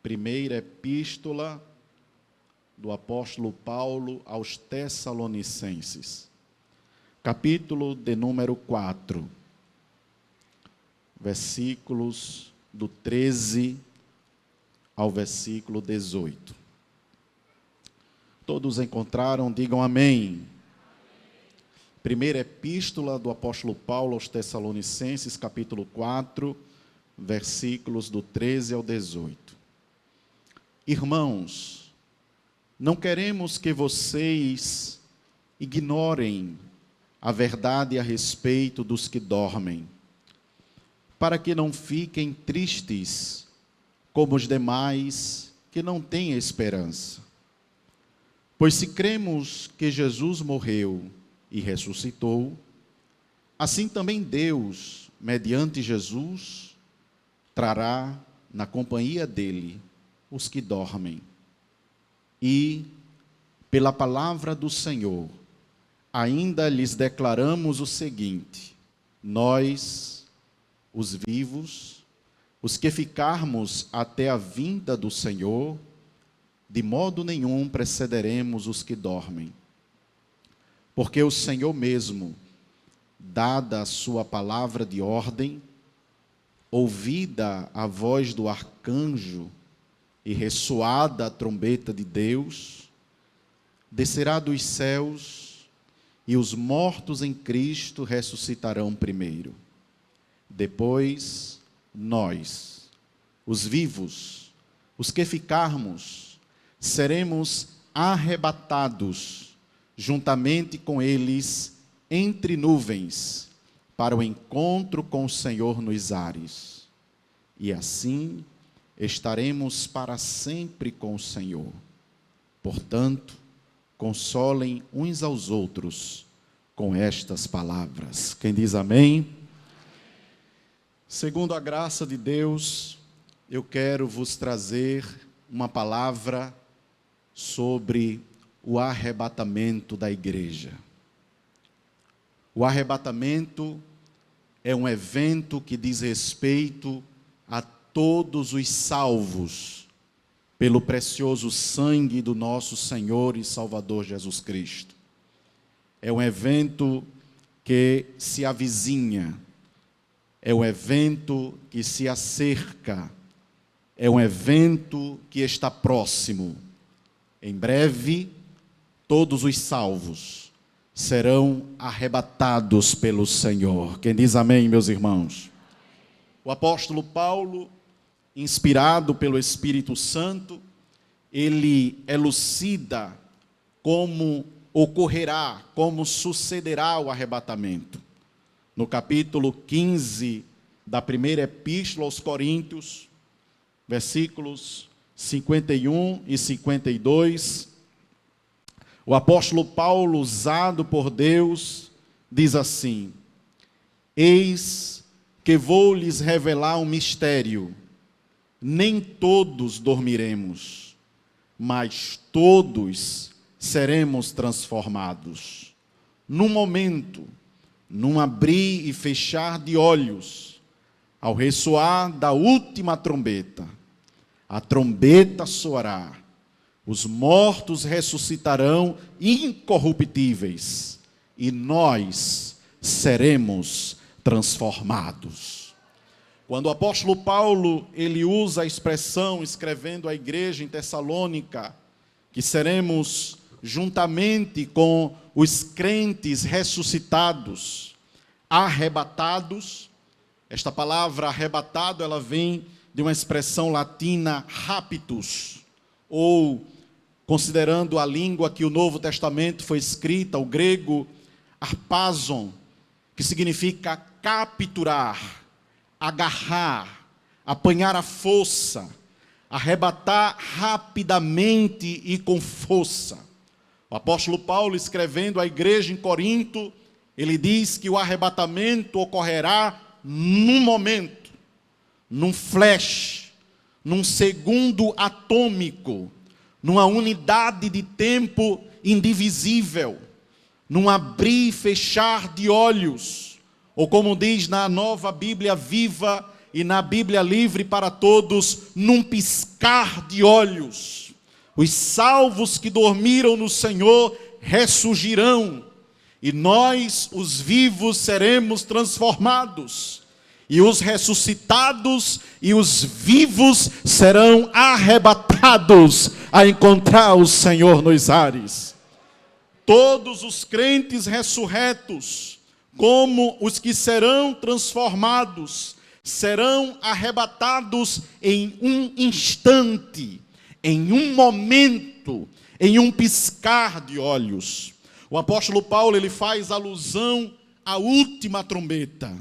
Primeira epístola do apóstolo Paulo aos Tessalonicenses, capítulo de número 4, versículos do 13 ao versículo 18. Todos encontraram? Digam amém. Primeira epístola do apóstolo Paulo aos Tessalonicenses, capítulo 4, versículos do 13 ao 18. Irmãos, não queremos que vocês ignorem a verdade a respeito dos que dormem, para que não fiquem tristes como os demais que não têm esperança. Pois se cremos que Jesus morreu e ressuscitou, assim também Deus, mediante Jesus, trará na companhia dele os que dormem. E, pela palavra do Senhor, ainda lhes declaramos o seguinte: nós, os vivos, os que ficarmos até a vinda do Senhor, de modo nenhum precederemos os que dormem. Porque o Senhor mesmo, dada a sua palavra de ordem, ouvida a voz do arcanjo e ressoada a trombeta de Deus, descerá dos céus e os mortos em Cristo ressuscitarão primeiro. Depois, nós, os vivos, os que ficarmos, seremos arrebatados juntamente com eles entre nuvens para o encontro com o Senhor nos ares. E assim estaremos para sempre com o Senhor. Portanto, consolem uns aos outros com estas palavras. Quem diz amém? Segundo a graça de Deus, eu quero vos trazer uma palavra sobre o arrebatamento da igreja. O arrebatamento é um evento que diz respeito a todos os salvos pelo precioso sangue do nosso Senhor e Salvador Jesus Cristo. É um evento que se avizinha, é um evento que se acerca, é um evento que está próximo. Em breve, todos os salvos serão arrebatados pelo Senhor. Quem diz amém, meus irmãos? O apóstolo Paulo, inspirado pelo Espírito Santo, ele elucida como ocorrerá, como sucederá o arrebatamento. No capítulo 15 da primeira epístola aos Coríntios, versículos 51 e 52, o apóstolo Paulo, usado por Deus, diz assim: eis que vou lhes revelar um mistério. Nem todos dormiremos, mas todos seremos transformados. Num momento, num abrir e fechar de olhos, ao ressoar da última trombeta, a trombeta soará, os mortos ressuscitarão incorruptíveis, e nós seremos transformados. Quando o apóstolo Paulo, ele usa a expressão, escrevendo à igreja em Tessalônica, que seremos juntamente com os crentes ressuscitados, arrebatados. Esta palavra arrebatado, ela vem de uma expressão latina raptus, ou, considerando a língua que o Novo Testamento foi escrita, o grego arpazon, que significa capturar, agarrar, apanhar à força, arrebatar rapidamente e com força. O apóstolo Paulo, escrevendo à igreja em Corinto, ele diz que o arrebatamento ocorrerá num momento, num flash, num segundo atômico, numa unidade de tempo indivisível, num abrir e fechar de olhos, ou como diz na Nova Bíblia Viva, E na Bíblia Livre para Todos, num piscar de olhos. Os salvos que dormiram no Senhor ressurgirão, e nós, os vivos, seremos transformados. E os ressuscitados e os vivos serão arrebatados a encontrar o Senhor nos ares. Todos os crentes ressurretos, como os que serão transformados, serão arrebatados em um instante, em um momento, em um piscar de olhos. O apóstolo Paulo, ele faz alusão à última trombeta.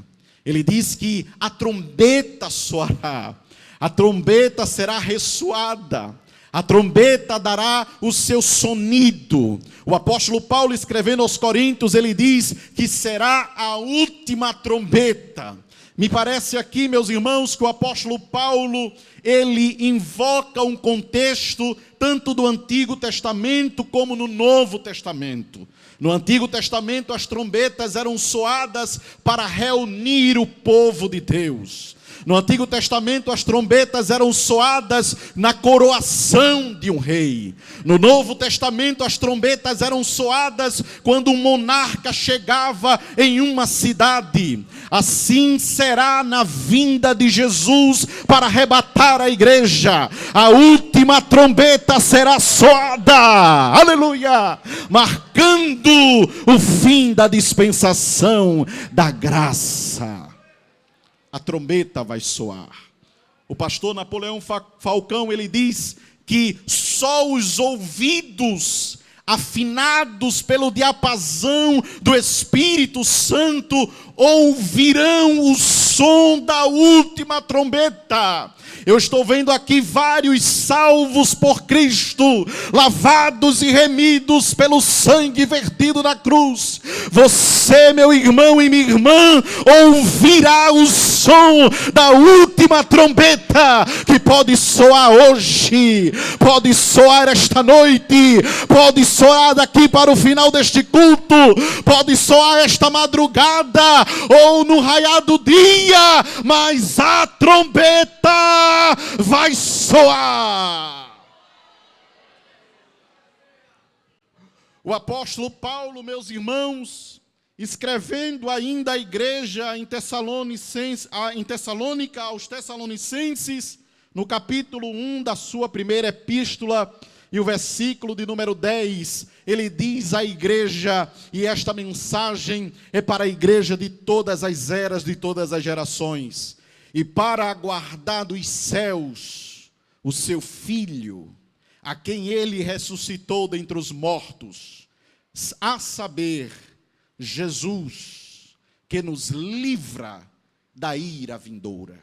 Ele diz que a trombeta soará, a trombeta será ressoada, a trombeta dará o seu sonido. O apóstolo Paulo, escrevendo aos Coríntios, ele diz que será a última trombeta. Me parece aqui, meus irmãos, que o apóstolo Paulo, ele invoca um contexto tanto do Antigo Testamento como no Novo Testamento. No Antigo Testamento, as trombetas eram soadas para reunir o povo de Deus. No Antigo Testamento, as trombetas eram soadas na coroação de um rei. No Novo Testamento, as trombetas eram soadas quando um monarca chegava em uma cidade. Assim será na vinda de Jesus para arrebatar a igreja. A última trombeta será soada, aleluia, marcando o fim da dispensação da graça. A trombeta vai soar. O pastor Napoleão Falcão, ele diz que só os ouvidos afinados pelo diapasão do Espírito Santo ouvirão o som da última trombeta. Eu estou vendo aqui vários salvos por Cristo, lavados e remidos pelo sangue vertido na cruz. Você, meu irmão e minha irmã, ouvirá o som da última trombeta, que pode soar hoje, pode soar esta noite, pode soar daqui para o final deste culto, pode soar esta madrugada ou no raiar do dia, mas a trombeta vai soar. O apóstolo Paulo, meus irmãos, escrevendo ainda à igreja em Tessalônica, aos Tessalonicenses, no capítulo 1 da sua primeira epístola, e o versículo de número 10, ele diz à igreja, e esta mensagem é para a igreja de todas as eras, de todas as gerações: e para aguardar dos céus o seu Filho, a quem ele ressuscitou dentre os mortos, a saber, Jesus, que nos livra da ira vindoura.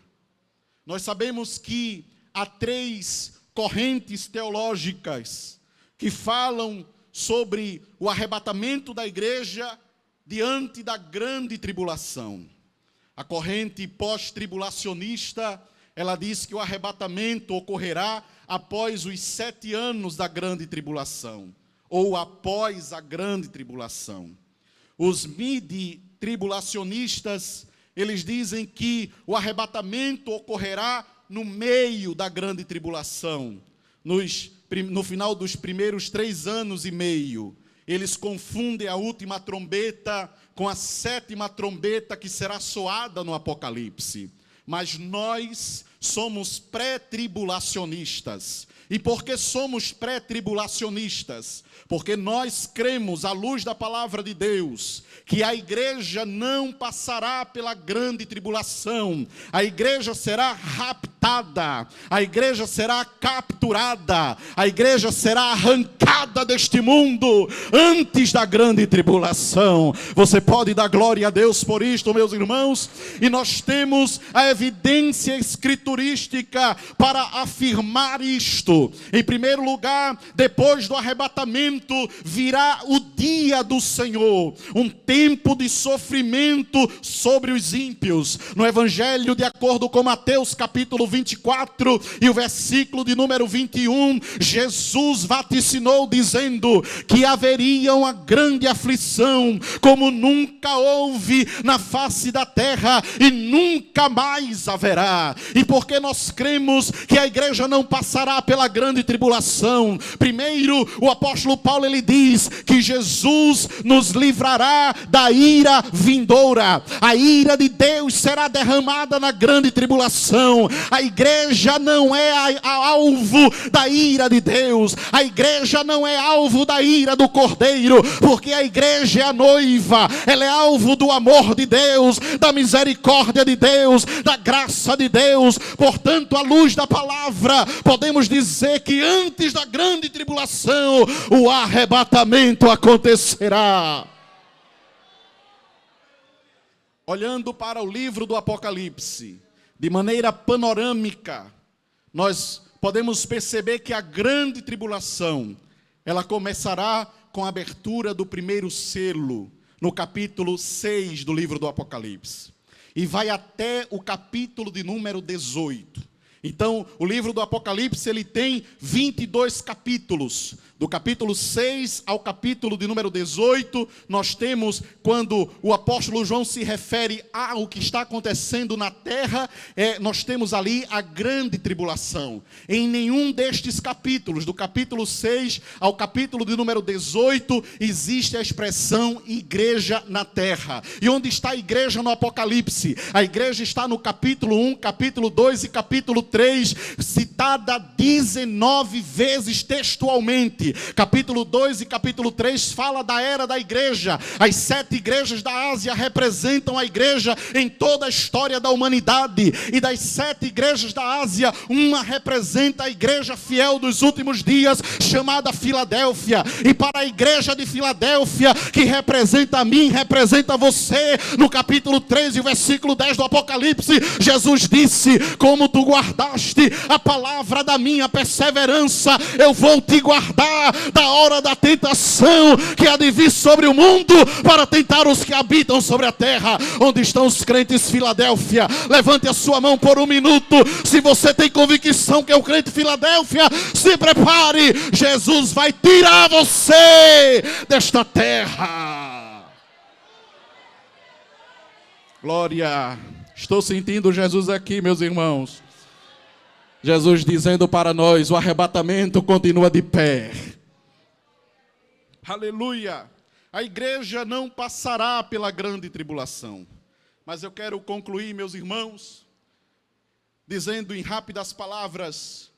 Nós sabemos que há 3 correntes teológicas que falam sobre o arrebatamento da igreja diante da grande tribulação. A corrente pós-tribulacionista, ela diz que o arrebatamento ocorrerá após os 7 anos da grande tribulação, ou após a grande tribulação. Os midi-tribulacionistas, eles dizem que o arrebatamento ocorrerá no meio da grande tribulação, no final dos primeiros 3 anos e meio. Eles confundem a última trombeta com a 7ª trombeta que será soada no Apocalipse. Mas nós somos pré-tribulacionistas. E por que somos pré-tribulacionistas? Porque nós cremos, à luz da palavra de Deus, que a igreja não passará pela grande tribulação. A igreja será raptada, a igreja será capturada, a igreja será arrancada deste mundo antes da grande tribulação. Você pode dar glória a Deus por isto, meus irmãos? E nós temos a evidência escriturística para afirmar isto. Em primeiro lugar, depois do arrebatamento, virá o dia do Senhor, um tempo de sofrimento sobre os ímpios. No Evangelho de acordo com Mateus capítulo 24 e o versículo de número 21, Jesus vaticinou dizendo que haveria uma grande aflição, como nunca houve na face da terra e nunca mais haverá. E porque nós cremos que a igreja não passará pela grande tribulação, primeiro o apóstolo Paulo ele diz que Jesus nos livrará da ira vindoura. A ira de Deus será derramada na grande tribulação. A igreja não é alvo da ira de Deus. A igreja não é alvo da ira do Cordeiro, porque a igreja é a noiva. Ela é alvo do amor de Deus, da misericórdia de Deus, da graça de Deus. Portanto, à luz da palavra, podemos dizer que antes da grande tribulação, o arrebatamento acontecerá. Olhando para o livro do Apocalipse, de maneira panorâmica, nós podemos perceber que a grande tribulação, ela começará com a abertura do primeiro selo, no capítulo 6 do livro do Apocalipse, e vai até o capítulo de número 18. Então, o livro do Apocalipse, ele tem 22 capítulos. Do capítulo 6 ao capítulo de número 18, nós temos quando o apóstolo João se refere ao que está acontecendo na terra, nós temos ali a grande tribulação. Em nenhum destes capítulos, do capítulo 6 ao capítulo de número 18, existe a expressão igreja na terra. E onde está a igreja no Apocalipse? A igreja está no capítulo 1, capítulo 2 e capítulo 3, citada 19 vezes textualmente. Capítulo 2 e capítulo 3 fala da era da igreja. As 7 igrejas da Ásia representam a igreja em toda a história da humanidade. E das 7 igrejas da Ásia, uma representa a igreja fiel dos últimos dias, chamada Filadélfia. E para a igreja de Filadélfia, que representa a mim, representa você, no capítulo 3 e o versículo 10 do Apocalipse, Jesus disse: como tu guardaste a palavra da minha perseverança, eu vou te guardar da hora da tentação que há de vir sobre o mundo para tentar os que habitam sobre a terra. Onde estão os crentes Filadélfia? Levante a sua mão por um minuto. Se você tem convicção que é o crente Filadélfia, se prepare, Jesus vai tirar você desta terra. Glória. Estou sentindo Jesus aqui, meus irmãos. Jesus dizendo para nós: o arrebatamento continua de pé. Aleluia. A igreja não passará pela grande tribulação. Mas eu quero concluir, meus irmãos, dizendo em rápidas palavras,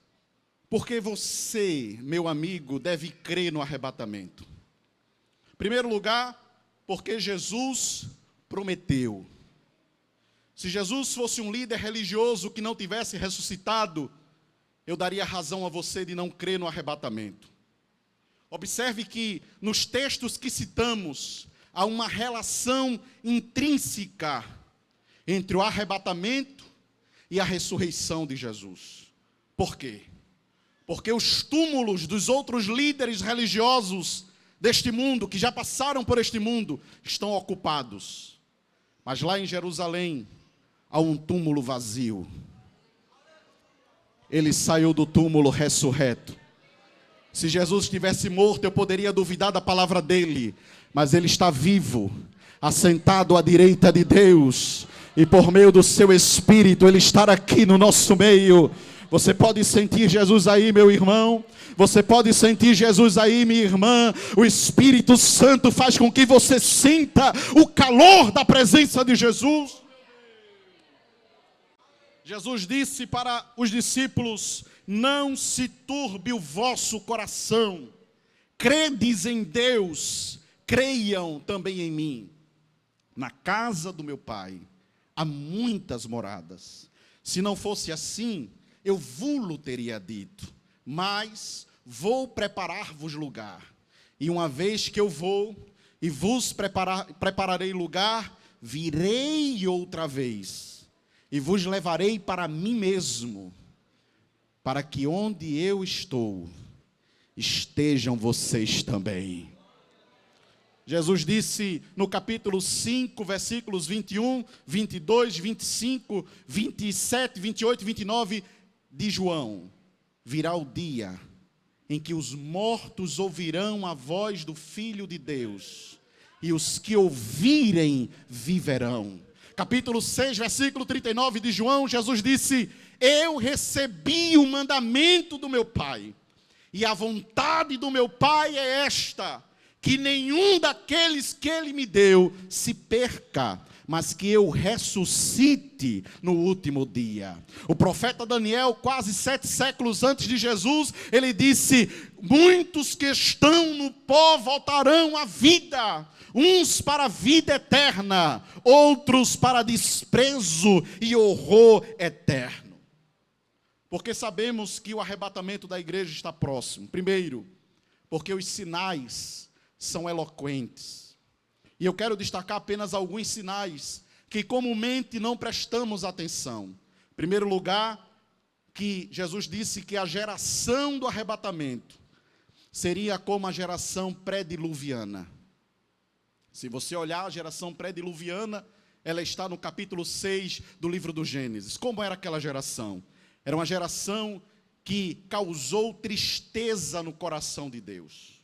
porque você, meu amigo, deve crer no arrebatamento. Em primeiro lugar, porque Jesus prometeu. Se Jesus fosse um líder religioso que não tivesse ressuscitado, eu daria razão a você de não crer no arrebatamento. Observe que nos textos que citamos, há uma relação intrínseca entre o arrebatamento e a ressurreição de Jesus. Por quê? Porque os túmulos dos outros líderes religiosos deste mundo, que já passaram por este mundo, estão ocupados. Mas lá em Jerusalém, há um túmulo vazio. Ele saiu do túmulo ressurreto. Se Jesus estivesse morto, eu poderia duvidar da palavra dele. Mas ele está vivo, assentado à direita de Deus. E por meio do seu Espírito, ele está aqui no nosso meio. Você pode sentir Jesus aí, meu irmão. Você pode sentir Jesus aí, minha irmã. O Espírito Santo faz com que você sinta o calor da presença de Jesus. Jesus disse para os discípulos: não se turbe o vosso coração. Credes em Deus, creiam também em mim. Na casa do meu Pai há muitas moradas. Se não fosse assim, eu vou-lo teria dito. Mas vou preparar-vos lugar. E uma vez que eu vou e vos prepararei lugar, virei outra vez e vos levarei para mim mesmo, para que onde eu estou, estejam vocês também. Jesus disse no capítulo 5, versículos 21, 22, 25, 27, 28 e 29 de João: virá o dia em que os mortos ouvirão a voz do Filho de Deus, e os que ouvirem viverão. Capítulo 6, versículo 39 de João, Jesus disse: eu recebi o mandamento do meu Pai, e a vontade do meu Pai é esta, que nenhum daqueles que Ele me deu se perca, mas que eu ressuscite no último dia. O profeta Daniel, quase 7 séculos antes de Jesus, ele disse: muitos que estão no pó voltarão à vida, uns para a vida eterna, outros para desprezo e horror eterno. Porque sabemos que o arrebatamento da igreja está próximo. Primeiro, porque os sinais são eloquentes. E eu quero destacar apenas alguns sinais que comumente não prestamos atenção. Em primeiro lugar, que Jesus disse que a geração do arrebatamento seria como a geração pré-diluviana. Se você olhar a geração pré-diluviana, ela está no capítulo 6 do livro do Gênesis. Como era aquela geração? Era uma geração que causou tristeza no coração de Deus.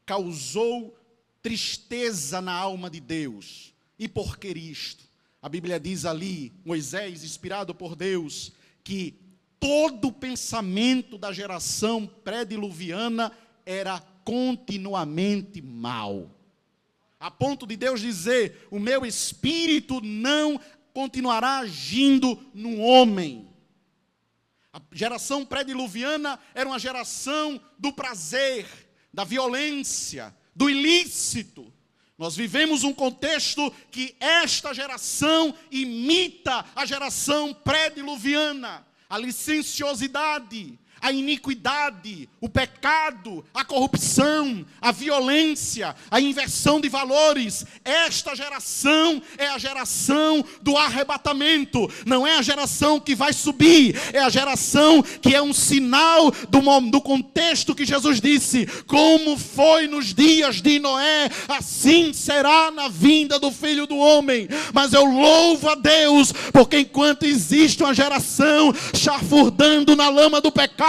Causou tristeza na alma de Deus. E por que isto? A Bíblia diz ali, Moisés, inspirado por Deus, que todo o pensamento da geração pré-diluviana era continuamente mau. A ponto de Deus dizer: o meu espírito não continuará agindo no homem. A geração pré-diluviana era uma geração do prazer, da violência, do ilícito. Nós vivemos um contexto que esta geração imita a geração pré-diluviana. A licenciosidade, a iniquidade, o pecado, a corrupção, a violência, a inversão de valores. Esta geração é a geração do arrebatamento. Não é a geração que vai subir, é a geração que é um sinal do contexto que Jesus disse: como foi nos dias de Noé, assim será na vinda do Filho do Homem. Mas eu louvo a Deus, porque enquanto existe uma geração chafurdando na lama do pecado,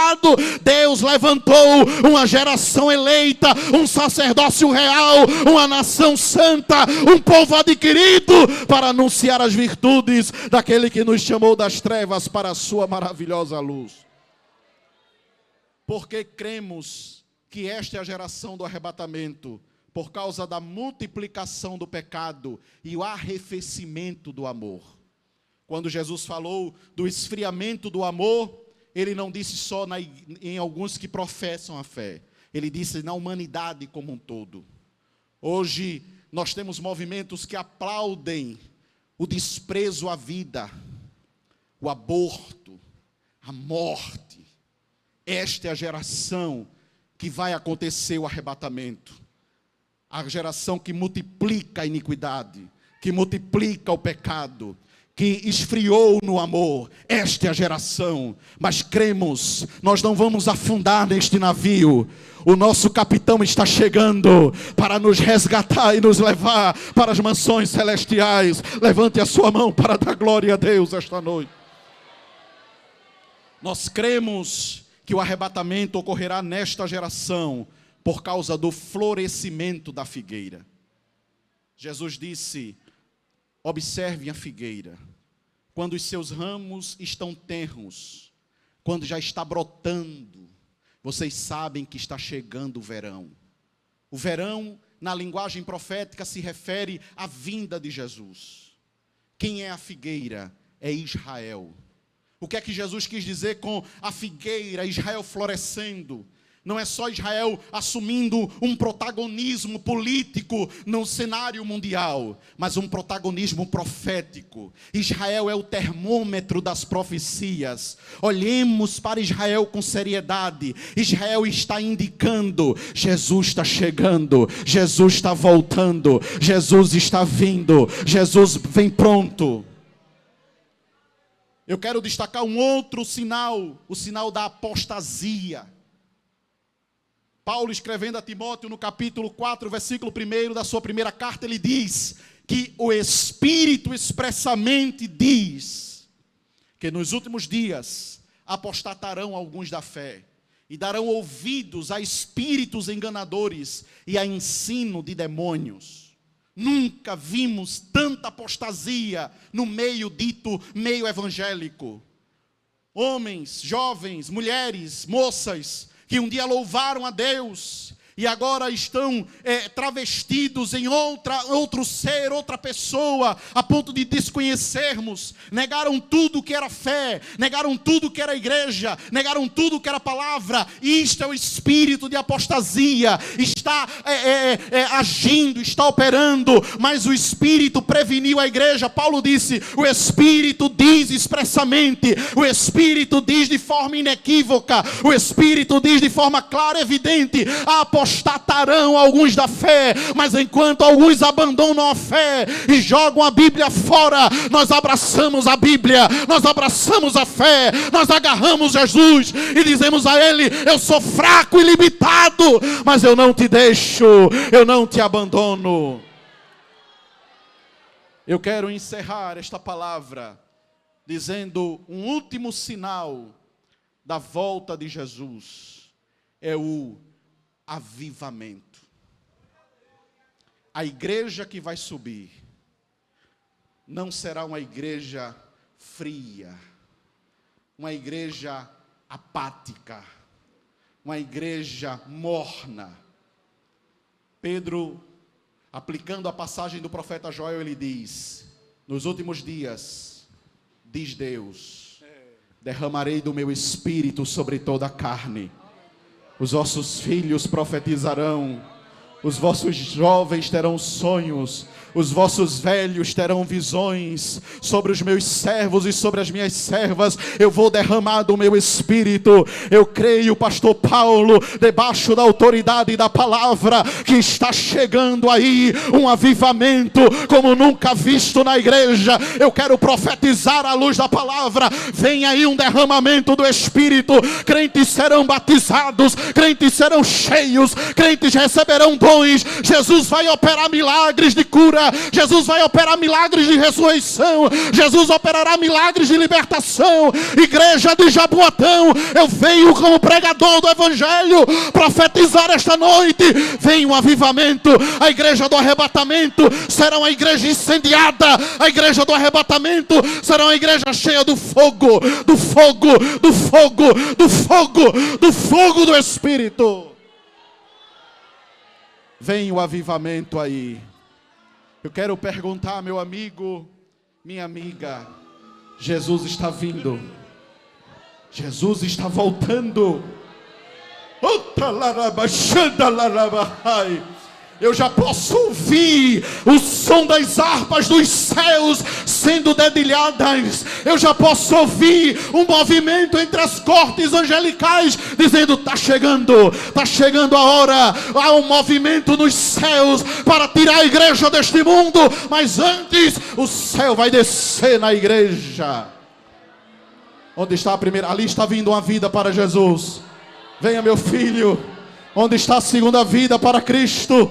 Deus levantou uma geração eleita, um sacerdócio real, uma nação santa, um povo adquirido para anunciar as virtudes daquele que nos chamou das trevas para a sua maravilhosa luz. Porque cremos que esta é a geração do arrebatamento, por causa da multiplicação do pecado e o arrefecimento do amor. Quando Jesus falou do esfriamento do amor, Ele não disse só em alguns que professam a fé. Ele disse na humanidade como um todo. Hoje nós temos movimentos que aplaudem o desprezo à vida, o aborto, a morte. Esta é a geração que vai acontecer o arrebatamento. A geração que multiplica a iniquidade, que multiplica o pecado, que esfriou no amor. Esta é a geração. Mas cremos, nós não vamos afundar neste navio. O nosso capitão está chegando para nos resgatar e nos levar para as mansões celestiais. Levante a sua mão para dar glória a Deus esta noite. Nós cremos que o arrebatamento ocorrerá nesta geração por causa do florescimento da figueira. Jesus disse: observem a figueira. Quando os seus ramos estão tenros, quando já está brotando, vocês sabem que está chegando o verão. O verão, na linguagem profética, se refere à vinda de Jesus. Quem é a figueira? É Israel. O que é que Jesus quis dizer com a figueira, Israel florescendo? Não é só Israel assumindo um protagonismo político no cenário mundial, mas um protagonismo profético. Israel é o termômetro das profecias. Olhemos para Israel com seriedade. Israel está indicando: Jesus está chegando, Jesus está voltando, Jesus está vindo, Jesus vem pronto. Eu quero destacar um outro sinal, o sinal da apostasia. Paulo, escrevendo a Timóteo no capítulo 4, versículo 1 da sua primeira carta, ele diz que o Espírito expressamente diz que nos últimos dias apostatarão alguns da fé e darão ouvidos a espíritos enganadores e a ensino de demônios. Nunca vimos tanta apostasia no meio dito meio evangélico. Homens, jovens, mulheres, moças, que um dia louvaram a Deus e agora estão travestidos em outro ser, outra pessoa, a ponto de desconhecermos. Negaram tudo que era fé, negaram tudo que era igreja, negaram tudo que era palavra. Isto é o espírito de apostasia, está agindo, está operando, mas o Espírito preveniu a igreja. Paulo disse, o Espírito diz expressamente, o Espírito diz de forma inequívoca, o Espírito diz de forma clara e evidente, apostatarão alguns da fé, mas enquanto alguns abandonam a fé e jogam a Bíblia fora, nós abraçamos a Bíblia, nós abraçamos a fé, nós agarramos Jesus e dizemos a Ele, eu sou fraco e limitado, mas eu não te deixo, eu não te abandono. Eu quero encerrar esta palavra dizendo um último sinal da volta de Jesus, é o avivamento. A igreja que vai subir não será uma igreja fria, uma igreja apática, uma igreja morna. Pedro, aplicando a passagem do profeta Joel, ele diz, nos últimos dias, diz Deus, derramarei do meu espírito sobre toda a carne. Os vossos filhos profetizarão, os vossos jovens terão sonhos, os vossos velhos terão visões. Sobre os meus servos e sobre as minhas servas eu vou derramar do meu espírito. Eu creio, pastor Paulo, debaixo da autoridade da palavra, que está chegando aí um avivamento como nunca visto na igreja. Eu quero profetizar à luz da palavra, vem aí um derramamento do espírito. Crentes serão batizados, crentes serão cheios, crentes receberão dons. Jesus vai operar milagres de cura, Jesus vai operar milagres de ressurreição, Jesus operará milagres de libertação. Igreja de Jaboatão, eu venho como pregador do evangelho profetizar esta noite, vem um avivamento. A igreja do arrebatamento será uma igreja incendiada, a igreja do arrebatamento será uma igreja cheia do fogo, do fogo, do fogo, do fogo, do fogo do Espírito. Vem o avivamento aí. Eu quero perguntar, meu amigo, minha amiga, Jesus está vindo, Jesus está voltando. Eu já posso ouvir o som das harpas dos céus sendo dedilhadas. Eu já posso ouvir um movimento entre as cortes angelicais dizendo, está chegando a hora. Há um movimento nos céus para tirar a igreja deste mundo, mas antes o céu vai descer na igreja. Onde está a primeira? Ali está vindo uma vida para Jesus. Venha, meu filho. Onde está a segunda vida para Cristo?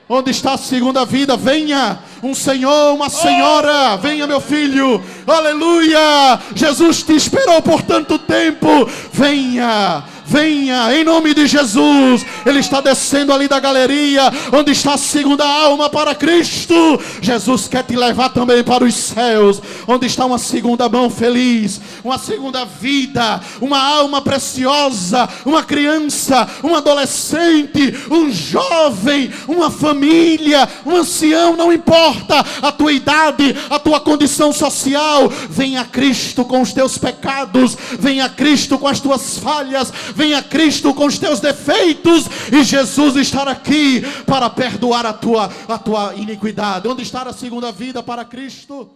Onde está a segunda vida? Venha, um senhor, uma senhora, venha, meu filho, aleluia. Jesus te esperou por tanto tempo, venha, venha, em nome de Jesus. Ele está descendo ali da galeria, onde está a segunda alma para Cristo. Jesus quer te levar também para os céus, onde está uma segunda mão feliz, uma segunda vida, uma alma preciosa, uma criança, um adolescente, um jovem, uma família, um ancião, não importa a tua idade, a tua condição social. Venha a Cristo com os teus pecados, venha a Cristo com as tuas falhas, venha a Cristo com os teus defeitos, e Jesus estará aqui para perdoar a tua iniquidade. Onde está a segunda vida para Cristo?